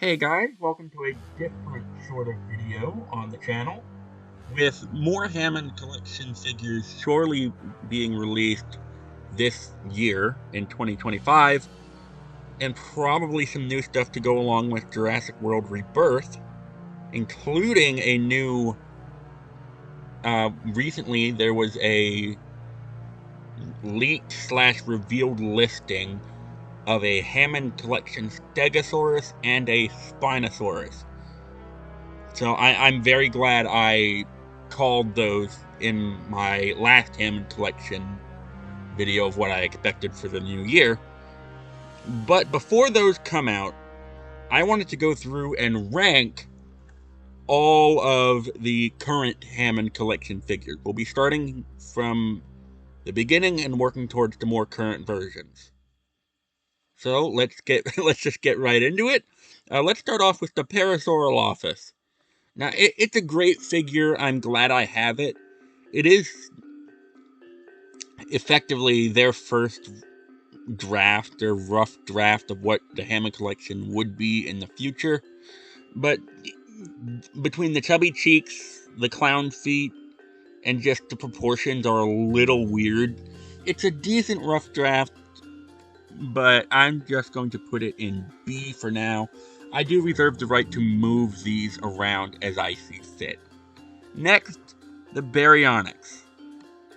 Hey guys, welcome to a different sort of video on the channel, with more Hammond Collection figures surely being released this year in 2025, and probably some new stuff to go along with Jurassic World Rebirth, including a new, recently there was a leaked slash revealed listing of a Hammond Collection Stegosaurus and a Spinosaurus. So I'm very glad I called those in my last Hammond Collection video of what I expected for the new year. But before those come out, I wanted to go through and rank all of the current Hammond Collection figures. We'll be starting from the beginning and working towards the more current versions. So let's just get right into it. Let's start off with the Parasaurolophus. Now, it's a great figure. I'm glad I have it. It is effectively their first draft, their rough draft of what the Hammond Collection would be in the future. But between the chubby cheeks, the clown feet, and just the proportions are a little weird, it's a decent rough draft, but I'm just going to put it in B for now. I do reserve the right to move these around as I see fit. Next, the Baryonyx.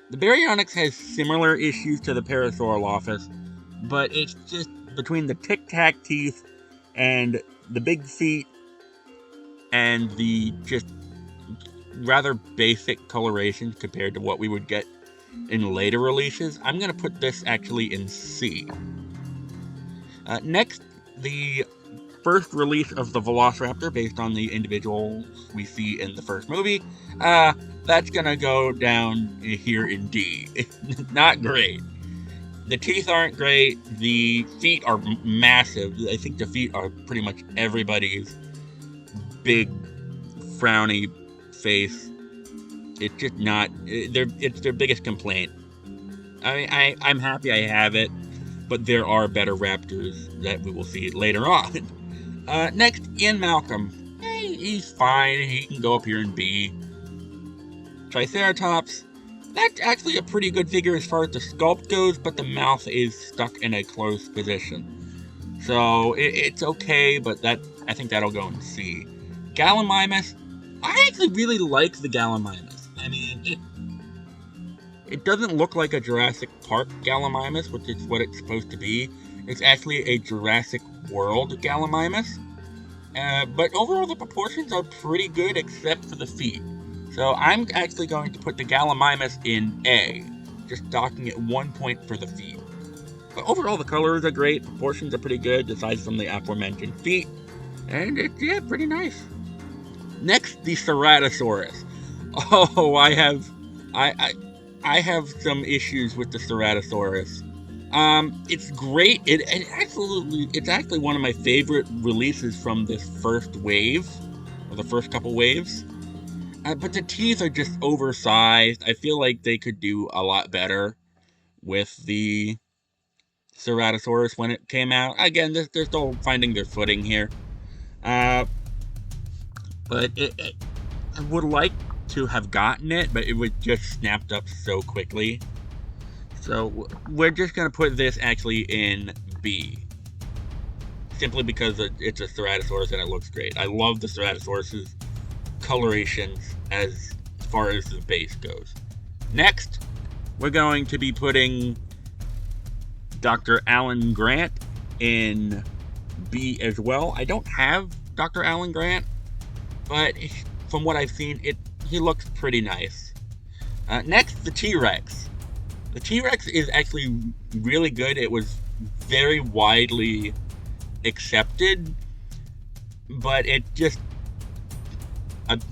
The Baryonyx has similar issues to the Parasaurolophus, but it's just between the tic-tac teeth and the big feet and the just rather basic coloration compared to what we would get in later releases. I'm going to put this actually in C. Next, the first release of the Velociraptor based on the individuals we see in the first movie. That's gonna go down here in D. Not great. The teeth aren't great. The feet are massive. I think the feet are pretty much everybody's big, frowny face. It's just not. It's their biggest complaint. I mean, I'm happy I have it, but there are better raptors that we will see later on. Next, Ian Malcolm. He's fine. He can go up here in B. Triceratops. That's actually a pretty good figure as far as the sculpt goes, but the mouth is stuck in a closed position. So it's okay, but I think that'll go in C. Gallimimus. I actually really like the Gallimimus. I mean, it doesn't look like a Jurassic Park Gallimimus, which is what it's supposed to be. It's actually a Jurassic World Gallimimus. But overall, the proportions are pretty good except for the feet. So I'm actually going to put the Gallimimus in A, just docking it 1 point for the feet. But overall, the colors are great, proportions are pretty good, aside from the aforementioned feet. And it's, yeah, pretty nice. Next, the Ceratosaurus. Oh, I have some issues with the Ceratosaurus. It's great. It's actually one of my favorite releases from this first wave, or the first couple waves. But the teeth are just oversized. I feel like they could do a lot better with the Ceratosaurus when it came out. Again, they're still finding their footing here. But I would like to have gotten it, but it was just snapped up so quickly. So we're just going to put this actually in B. Simply because it's a Ceratosaurus and it looks great. I love the Ceratosaurus's colorations as far as the base goes. Next, we're going to be putting Dr. Alan Grant in B as well. I don't have Dr. Alan Grant, but from what I've seen, he looks pretty nice. Next, the T-Rex. The T-Rex is actually really good. It was very widely accepted, but it just...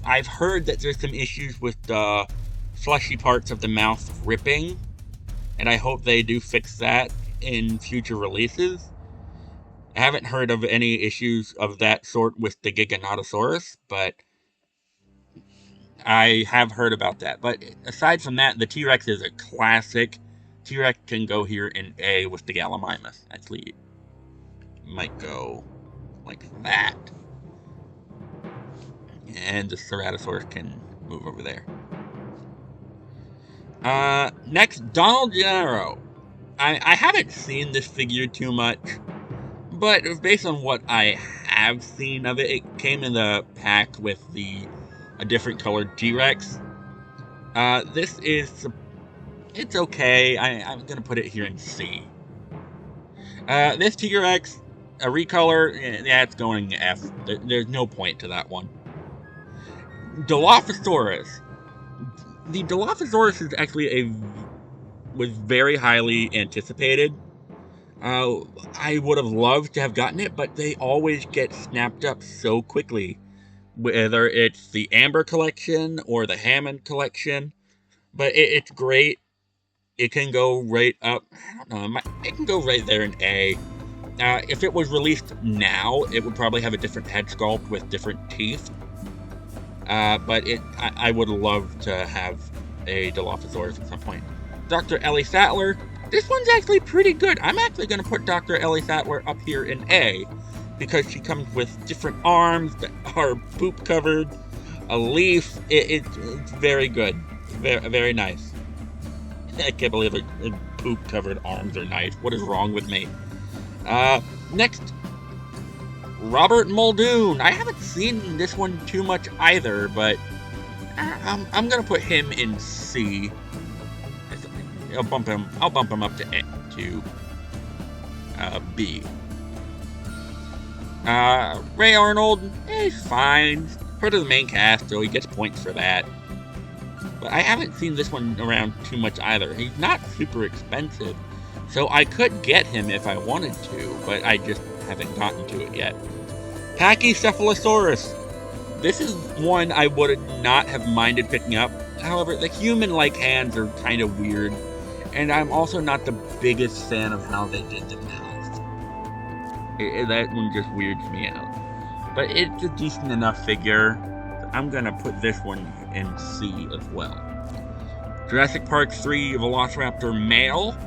I've heard that there's some issues with the fleshy parts of the mouth ripping, and I hope they do fix that in future releases. I haven't heard of any issues of that sort with the Giganotosaurus, but I have heard about that. But aside from that, the T-Rex is a classic. T-Rex can go here in A with the Gallimimus. Actually, might go like that. and the Ceratosaurus can move over there. Next, Donald Gennaro. I haven't seen this figure too much, but based on what I have seen of it, it came in the pack with a different colored T-Rex. It's okay. I'm gonna put it here in C. This T-Rex, a recolor, yeah, it's going F. There's no point to that one. Dilophosaurus. The Dilophosaurus is actually was very highly anticipated. I would have loved to have gotten it, but they always get snapped up so quickly. Whether it's the Amber Collection or the Hammond Collection. But it's great. It can go right up. I don't know. It can go right there in A. If it was released now, it would probably have a different head sculpt with different teeth. But I would love to have a Dilophosaurus at some point. Dr. Ellie Sattler. This one's actually pretty good. I'm actually going to put Dr. Ellie Sattler up here in A because she comes with different arms that are poop covered, a leaf. It's very good. Very, very nice. I can't believe it. Poop covered arms are nice. What is wrong with me? Next, Robert Muldoon. I haven't seen this one too much either, but I'm going to put him in C. I'll bump him up to B. Ray Arnold, he's fine. Part of the main cast, so he gets points for that. But I haven't seen this one around too much either. He's not super expensive, so I could get him if I wanted to, but I just haven't gotten to it yet. Pachycephalosaurus. This is one I would not have minded picking up. However, the human-like hands are kind of weird. And I'm also not the biggest fan of how they did the mouth. That one just weirds me out. But it's a decent enough figure. I'm going to put this one in C as well. Jurassic Park 3 Velociraptor male.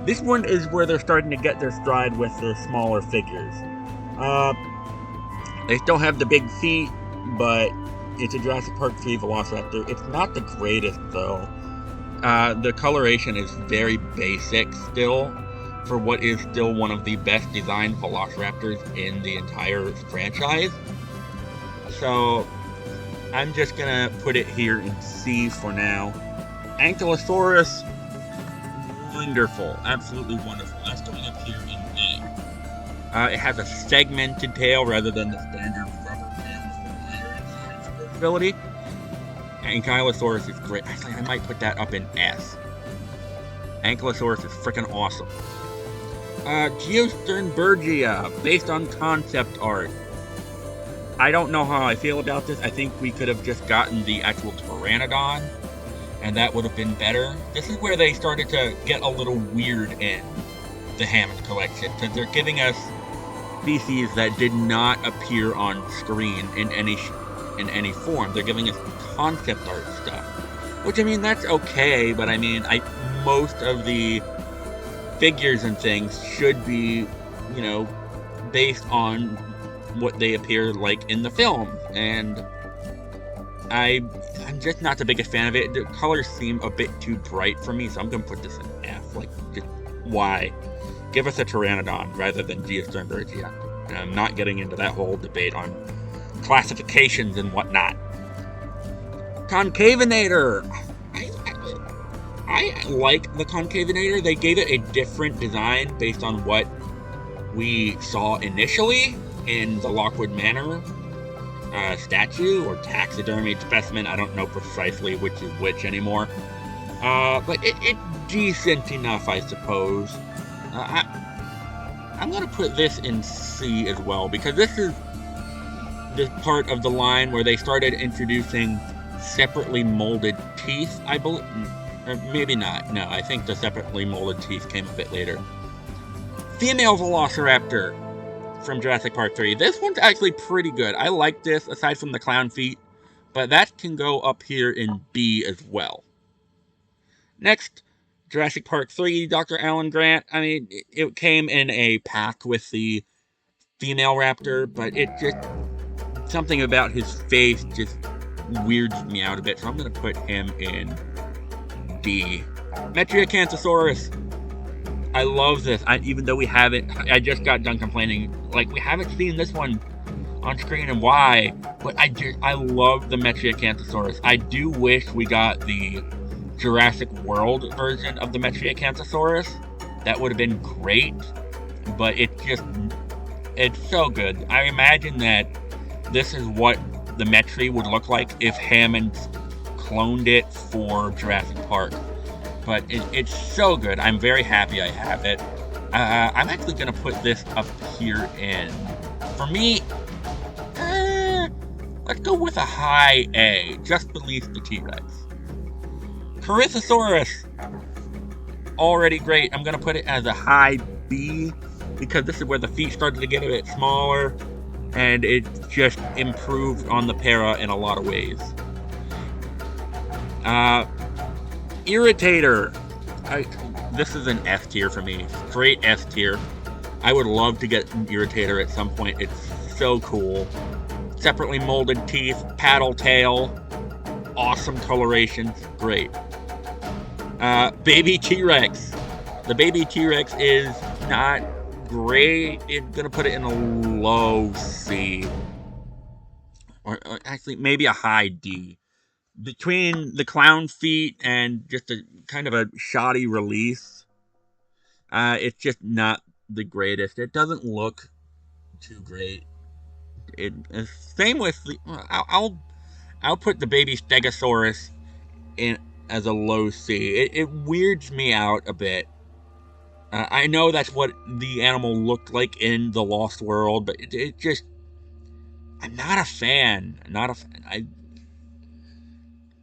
This one is where they're starting to get their stride with the smaller figures. They still have the big feet, but it's a Jurassic Park 3 Velociraptor. It's not the greatest, though. The coloration is very basic still, for what is still one of the best designed Velociraptors in the entire franchise. So, I'm just gonna put it here in C for now. Ankylosaurus, wonderful, absolutely wonderful. That's going up here in A. It has a segmented tail rather than the standard rubber tail with ability. Ankylosaurus is great. Actually, I might put that up in S. Ankylosaurus is freaking awesome. Geosternbergia, based on concept art. I don't know how I feel about this. I think we could have just gotten the actual Pteranodon, and that would have been better. This is where they started to get a little weird in the Hammond Collection, because they're giving us species that did not appear on screen in any form. They're giving us concept art stuff, which, I mean, that's okay, but I mean, most of the figures and things should be, based on what they appear like in the film, and I'm just not the biggest fan of it. The colors seem a bit too bright for me, so I'm gonna put this in F. Just why? Give us a Pteranodon rather than Geosternbergia. And I'm not getting into that whole debate on classifications and whatnot. Concavinator. I like the Concavinator. They gave it a different design based on what we saw initially in the Lockwood Manor statue or taxidermy specimen. I don't know precisely which is which anymore. But it's decent enough, I suppose. I'm going to put this in C as well, because this is the part of the line where they started introducing separately molded teeth, I believe. Or maybe not. No, I think the separately molded teeth came a bit later. Female Velociraptor from Jurassic Park 3. This one's actually pretty good. I like this, aside from the clown feet, but that can go up here in B as well. Next, Jurassic Park 3, Dr. Alan Grant. I mean, it came in a pack with the female raptor, but it just something about his face just weirds me out a bit, so I'm going to put him in D. Metriacanthosaurus. I love this. Even though we haven't, I just got done complaining, like, we haven't seen this one on screen and why, but I love the Metriacanthosaurus. I do wish we got the Jurassic World version of the Metriacanthosaurus. That would have been great, but it's so good. I imagine that this is what the Metri would look like if Hammond cloned it for Jurassic Park. But it's so good. I'm very happy I have it. I'm actually going to put this up here in, for me, let's go with a high A, just beneath the T-Rex. Corythosaurus, already great. I'm going to put it as a high B, because this is where the feet started to get a bit smaller, and it just improved on the para in a lot of ways. Irritator. This is an S tier for me. Straight S tier. I would love to get an Irritator at some point. It's so cool. Separately molded teeth, paddle tail, awesome coloration, great. Baby T-Rex. The baby T-Rex is not great. I'm gonna put it in a low C. Or actually, maybe a high D. Between the clown feet and just a kind of a shoddy release, it's just not the greatest. It doesn't look too great. Same with the. I'll put the baby Stegosaurus in as a low C. It weirds me out a bit. I know that's what the animal looked like in the Lost World, but it just, I'm not a fan.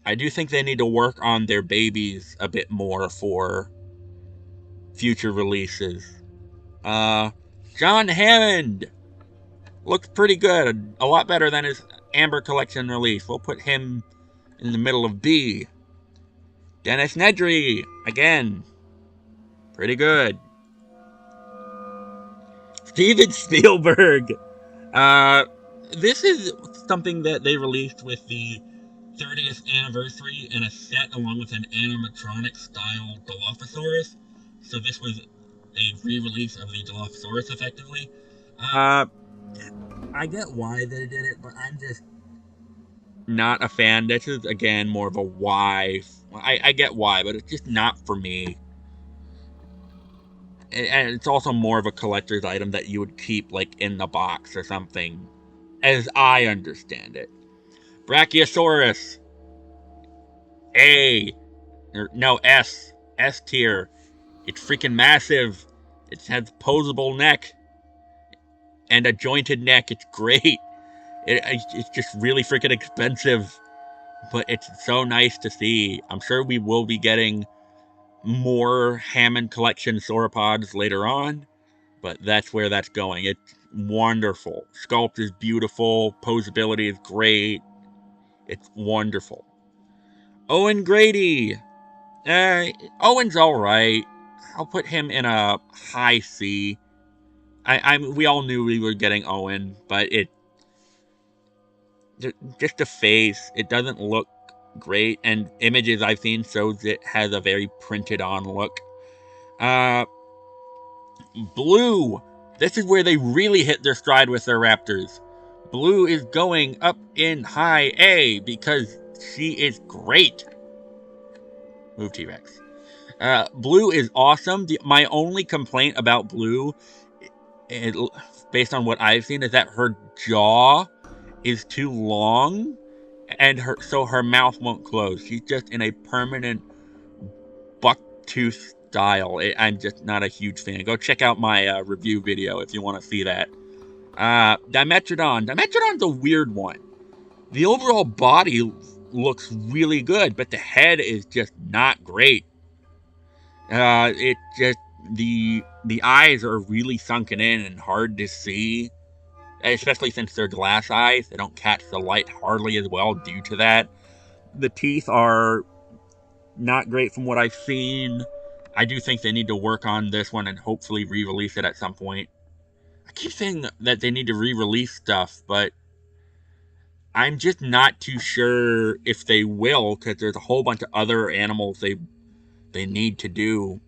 I do think they need to work on their babies a bit more for future releases. John Hammond looks pretty good. A lot better than his Amber Collection release. We'll put him in the middle of B. Dennis Nedry, again, pretty good. Steven Spielberg. This is something that they released with the 30th anniversary in a set along with an animatronic style Dilophosaurus. So this was a re-release of the Dilophosaurus effectively. I get why they did it, but I'm just not a fan. This is, again, more of a why. I get why, but it's just not for me. And it's also more of a collector's item that you would keep, like, in the box or something, as I understand it. Brachiosaurus. A. No, S. S tier. It's freaking massive. It has posable neck. And a jointed neck. It's great. It's just really freaking expensive. But it's so nice to see. I'm sure we will be getting more Hammond Collection sauropods later on. But that's where that's going. It's wonderful. Sculpt is beautiful. Posability is great. It's wonderful. Owen Grady. Owen's alright. I'll put him in a high C. We all knew we were getting Owen, but just the face, it doesn't look great, and images I've seen shows it has a very printed on look. Blue. This is where they really hit their stride with their raptors. Blue is going up in high A because she is great. Move T-Rex. Blue is awesome. My only complaint about Blue, based on what I've seen, is that her jaw is too long, and so her mouth won't close. She's just in a permanent buck-tooth style. I'm just not a huge fan. Go check out my review video if you want to see that. Dimetrodon. Dimetrodon's a weird one. The overall body looks really good, but the head is just not great. It just, the eyes are really sunken in and hard to see, especially since they're glass eyes. They don't catch the light hardly as well due to that. The teeth are not great from what I've seen. I do think they need to work on this one and hopefully re-release it at some point. I keep saying that they need to re-release stuff, but I'm just not too sure if they will, because there's a whole bunch of other animals they need to do.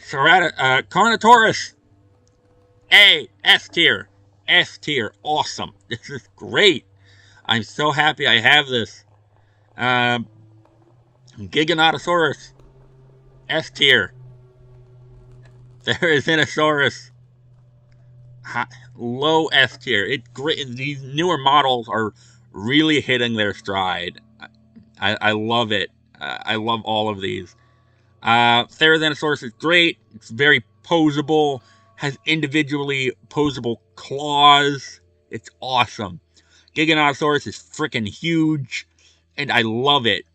Carnotaurus, S tier, S tier, awesome. This is great. I'm so happy I have this. Um, Giganotosaurus, S tier. There is Inosaurus, low S tier. It's great. These newer models are really hitting their stride. I love it. I love all of these. Therizinosaurus is great. It's very posable. Has individually posable claws. It's awesome. Giganotosaurus is freaking huge, and I love it.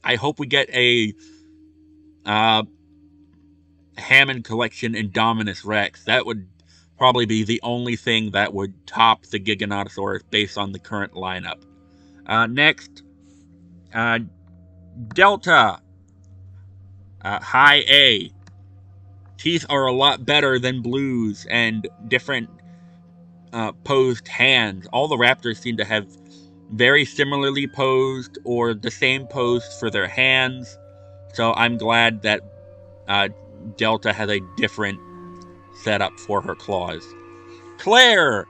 I hope we get a Hammond Collection Indominus Rex. That would probably be the only thing that would top the Giganotosaurus based on the current lineup. Next, Delta. High A. Teeth are a lot better than Blues and different posed hands. All the raptors seem to have very similarly posed or the same pose for their hands. So I'm glad that Delta has a different setup for her claws. Claire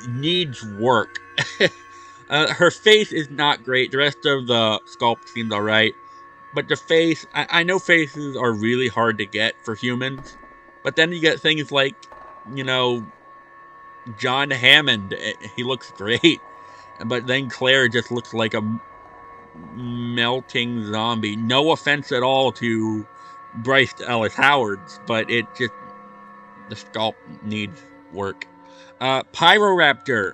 needs work. Her face is not great. The rest of the sculpt seems alright. But the face, I know faces are really hard to get for humans. But then you get things like, John Hammond. He looks great. But then Claire just looks like a melting zombie. No offense at all to Bryce Ellis Howard's, but the sculpt needs work. Pyroraptor.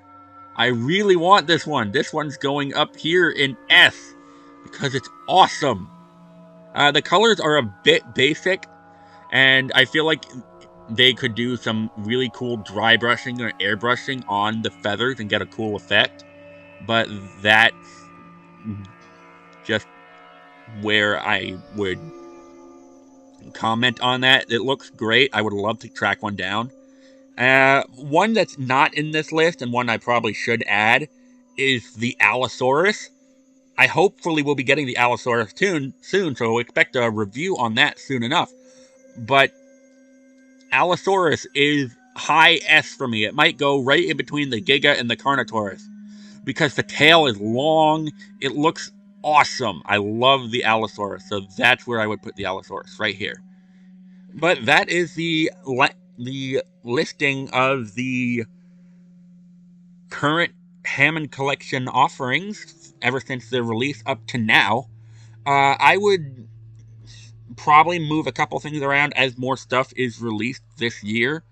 I really want this one. This one's going up here in S because it's awesome. The colors are a bit basic, and I feel like they could do some really cool dry brushing or airbrushing on the feathers and get a cool effect. But that's just where I would comment on that. It looks great. I would love to track one down. One that's not in this list, and one I probably should add, is the Allosaurus. I hopefully will be getting the Allosaurus soon, so expect a review on that soon enough. But Allosaurus is high S for me. It might go right in between the Giga and the Carnotaurus because the tail is long. It looks awesome. I love the Allosaurus, so that's where I would put the Allosaurus, right here. But that is the listing of the current Hammond Collection offerings ever since their release up to now. I would probably move a couple things around as more stuff is released this year,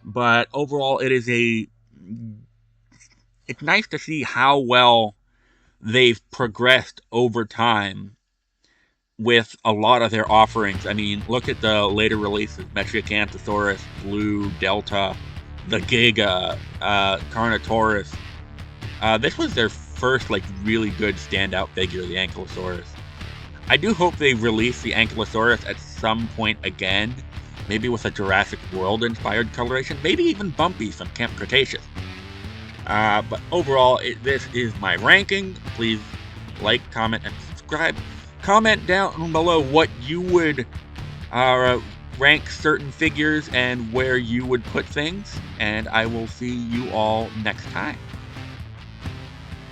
but overall it's nice to see how well they've progressed over time with a lot of their offerings. I mean, look at the later releases: Metriacanthosaurus, Blue, Delta, the Giga, Carnotaurus. This was their first really good standout figure, the Ankylosaurus. I do hope they release the Ankylosaurus at some point again, maybe with a Jurassic World inspired coloration, maybe even Bumpy from Camp Cretaceous. But overall, this is my ranking. Please like, comment, and subscribe. Comment down below what you would rank certain figures and where you would put things, and I will see you all next time.